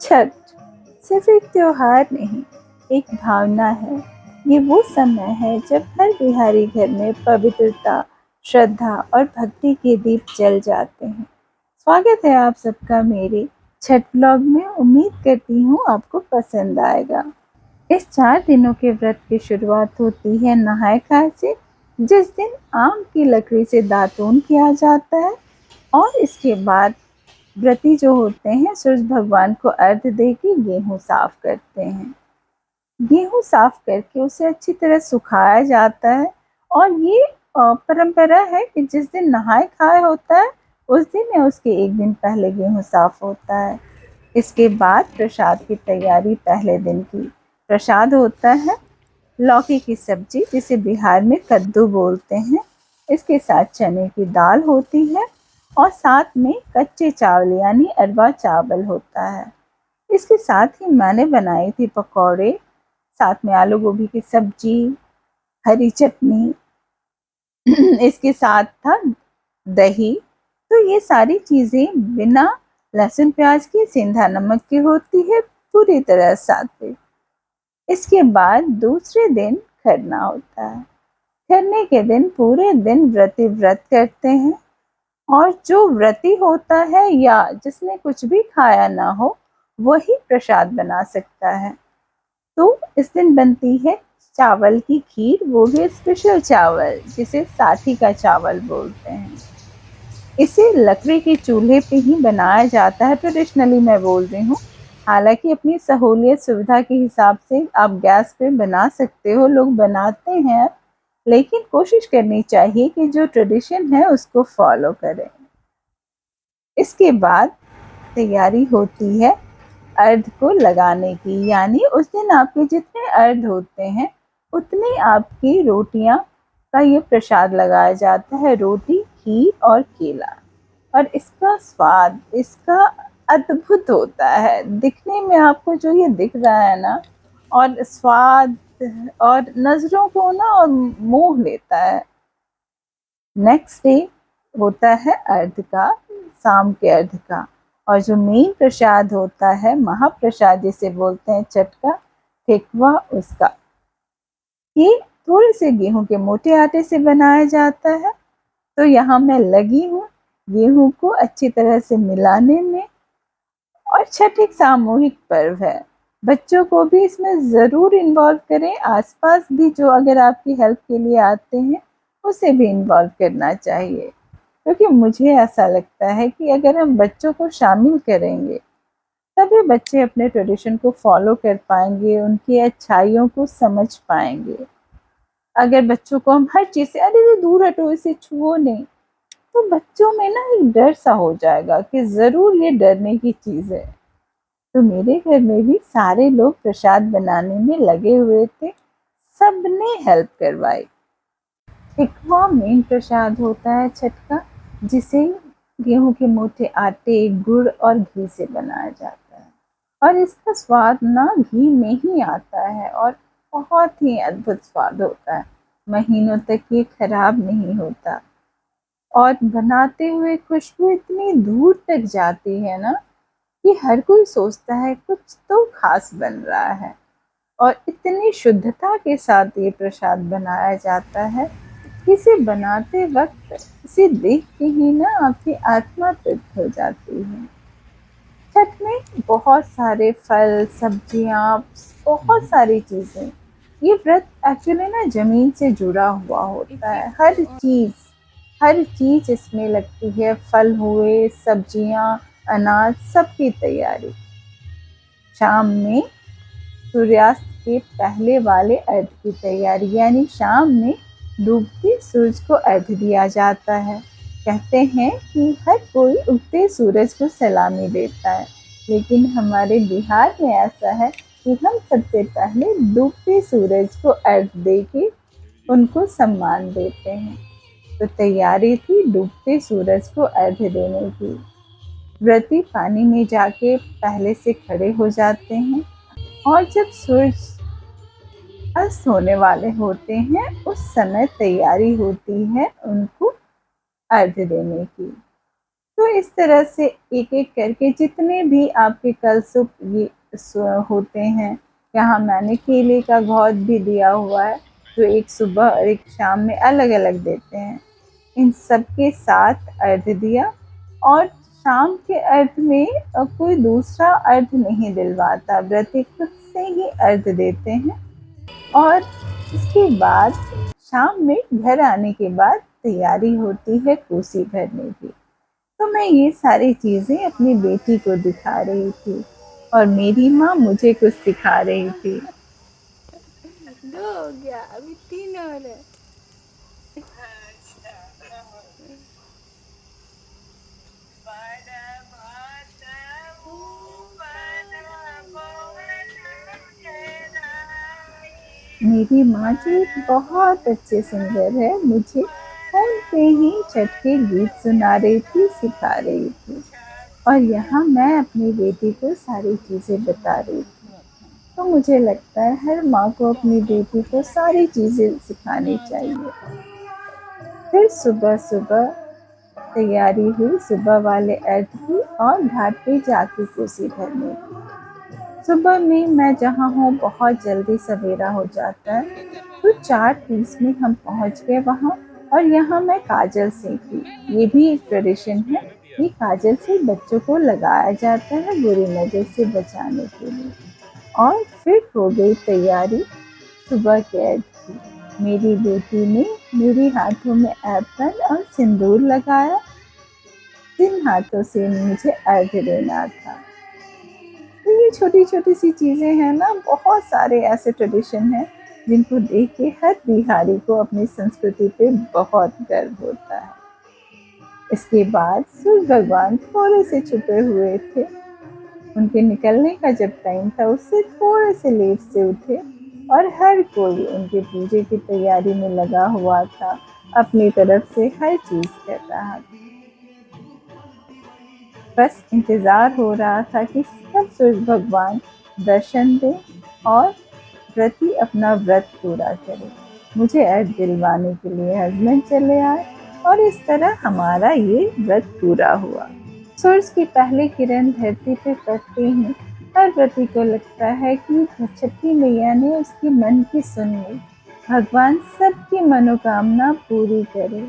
छठ सिर्फ एक त्योहार नहीं, एक भावना है। ये वो समय है जब हर बिहारी घर में पवित्रता, श्रद्धा और भक्ति के दीप जल जाते हैं। स्वागत है आप सबका मेरे छठ व्लॉग में। उम्मीद करती हूँ आपको पसंद आएगा। इस 4 दिनों के व्रत की शुरुआत होती है नहाय खाय से, जिस दिन आम की लकड़ी से दातून किया जाता है और इसके बाद व्रती जो होते हैं सूरज भगवान को अर्घ्य देके गेहूं साफ करते हैं। गेहूं साफ करके उसे अच्छी तरह सुखाया जाता है और ये परंपरा है कि जिस दिन नहाय खाए होता है उस दिन या उसके एक दिन पहले गेहूं साफ होता है। इसके बाद प्रसाद की तैयारी पहले दिन की। प्रसाद होता है लौकी की सब्जी, जिसे बिहार में कद्दू बोलते हैं। इसके साथ चने की दाल होती है और साथ में कच्चे चावल यानी अरवा चावल होता है। इसके साथ ही मैंने बनाई थी पकौड़े, साथ में आलू गोभी की सब्जी, हरी चटनी, इसके साथ था दही। तो ये सारी चीजें बिना लहसुन प्याज के, सेंधा नमक की होती है, पूरी तरह सात्विक। इसके बाद दूसरे दिन खरना होता है। खरने के दिन पूरे दिन व्रती व्रत करते हैं और जो व्रती होता है या जिसने कुछ भी खाया ना हो वही प्रसाद बना सकता है। तो इस दिन बनती है चावल की खीर, वो भी स्पेशल चावल जिसे साठी का चावल बोलते हैं। इसे लकड़ी के चूल्हे पे ही बनाया जाता है, ट्रेडिशनली मैं बोल रही हूँ। हालांकि अपनी सहूलियत सुविधा के हिसाब से आप गैस पे बना सकते हो, लोग बनाते हैं, लेकिन कोशिश करनी चाहिए कि जो ट्रेडिशन है उसको फॉलो करें। इसके बाद तैयारी होती है अर्घ को लगाने की, यानी उस दिन आपके जितने अर्घ होते हैं उतनी आपकी रोटियां का ये प्रसाद लगाया जाता है। रोटी, खीर और केला। और इसका स्वाद इसका अद्भुत होता है। दिखने में आपको जो ये दिख रहा है ना, और स्वाद और नजरों को ना और मोह लेता है। नेक्स्ट डे होता है अर्घ का, शाम के अर्घ का। और जो मेन प्रसाद होता है, महाप्रसाद जिसे बोलते हैं छठ का, ठेकुआ, उसका ये थोड़े से गेहूं के मोटे आटे से बनाया जाता है। तो यहाँ मैं लगी हूँ गेहूं को अच्छी तरह से मिलाने में। और छठ एक सामूहिक पर्व है, बच्चों को भी इसमें ज़रूर इन्वॉल्व करें। आसपास भी जो अगर आपकी हेल्प के लिए आते हैं उसे भी इन्वॉल्व करना चाहिए, क्योंकि मुझे ऐसा लगता है कि अगर हम बच्चों को शामिल करेंगे तभी बच्चे अपने ट्रेडिशन को फॉलो कर पाएंगे, उनकी अच्छाइयों को समझ पाएंगे। अगर बच्चों को हम हर चीज़ से अरे दूर हटो, इसे छुओ नहीं, तो बच्चों में ना एक डर सा हो जाएगा कि ज़रूर ये डरने की चीज़ है। तो मेरे घर में भी सारे लोग प्रसाद बनाने में लगे हुए थे, सबने हेल्प करवाई। ठेकुआ मेन प्रसाद होता है छठ का, जिसे गेहूं के मोटे आटे, गुड़ और घी से बनाया जाता है। और इसका स्वाद ना घी में ही आता है और बहुत ही अद्भुत स्वाद होता है। महीनों तक ये खराब नहीं होता और बनाते हुए खुशबू इतनी दूर तक जाती है ना कि हर कोई सोचता है कुछ तो खास बन रहा है। और इतनी शुद्धता के साथ ये प्रसाद बनाया जाता है, इसे बनाते वक्त इसे देख के ही ना आपकी आत्मा तृप्त हो जाती है। छठ में बहुत सारे फल, सब्जियां, बहुत सारी चीजें। ये व्रत एक्चुअली ना जमीन से जुड़ा हुआ होता है। हर चीज इसमें लगती है। फल हुए, सब्जियां, अनाज, सबकी तैयारी। शाम में सूर्यास्त के पहले वाले अर्घ की तैयारी, यानी शाम में डूबते सूरज को अर्घ दिया जाता है। कहते हैं कि हर कोई उगते सूरज को सलामी देता है, लेकिन हमारे बिहार में ऐसा है कि हम सबसे पहले डूबते सूरज को अर्घ देके उनको सम्मान देते हैं। तो तैयारी थी डूबते सूरज को अर्घ देने की। व्रती पानी में जाके पहले से खड़े हो जाते हैं और जब सूरज अस्त होने वाले होते हैं उस समय तैयारी होती है उनको अर्घ देने की। तो इस तरह से एक-एक करके जितने भी आपके कलसुप ये होते हैं, यहाँ मैंने केले का घौद भी दिया हुआ है, जो एक सुबह और एक शाम में अलग-अलग देते हैं। इन सब के साथ अर्घ्य दिया और शाम के अर्घ्य में कोई दूसरा अर्घ्य नहीं दिलवाता, व्रती खुद से ही अर्घ्य देते हैं। और इसके बाद शाम में घर आने के बाद तैयारी होती है कोसी भरने की। तो मैं ये सारी चीज़ें अपनी बेटी को दिखा रही थी और मेरी माँ मुझे कुछ सिखा रही थी। 2 हो गया, अभी 3 और है। मेरी माँ जी बहुत अच्छे सिंगर है, मुझे फ़ोन पे ही छठ के गीत सुना रही थी, सिखा रही थी और यहाँ मैं अपनी बेटी को सारी चीज़ें बता रही थी। तो मुझे लगता है हर माँ को अपनी बेटी को सारी चीज़ें सिखानी चाहिए। फिर सुबह-सुबह तैयारी हुई सुबह वाले अर्घ्य की और घाट पे जाके कोसी भरने की। सुबह में मैं जहाँ हूँ बहुत जल्दी सवेरा हो जाता है, तो 4:30 में हम पहुँच गए वहाँ और यहाँ मैं काजल सेंकी। ये भी एक ट्रेडिशन है, ये काजल से बच्चों को लगाया जाता है बुरी नज़र से बचाने के लिए। और फिर हो गई तैयारी सुबह के अर्घ्य की। मेरी बेटी ने मेरे हाथों में एप्पल और सिंदूर लगाया, जिन हाथों से मुझे अर्घ्य देना था। तो ये छोटी-छोटी सी चीज़ें हैं ना, बहुत सारे ऐसे ट्रेडिशन हैं, जिनको देख के हर बिहारी को अपनी संस्कृति पे बहुत गर्व होता है। इसके बाद सूर्य भगवान थोड़े से छुपे हुए थे। उनके निकलने का जब टाइम था उससे थोड़े से लेट से उठे और हर कोई उनके पूजे की तैयारी में लगा हुआ था, अपनी तरफ से हर चीज़ कर रहा था। बस इंतज़ार हो रहा था कि कब सूर्य भगवान दर्शन दें और व्रती अपना व्रत पूरा करे। मुझे अर्घ्य दिलवाने के लिए हस्बैंड चले आए और इस तरह हमारा ये व्रत पूरा हुआ। सूरज की पहली किरण धरती पे पड़ते ही हर व्रती को लगता है कि छठी मैया ने उसके मन की सुन ली। भगवान सबकी मनोकामना पूरी करे।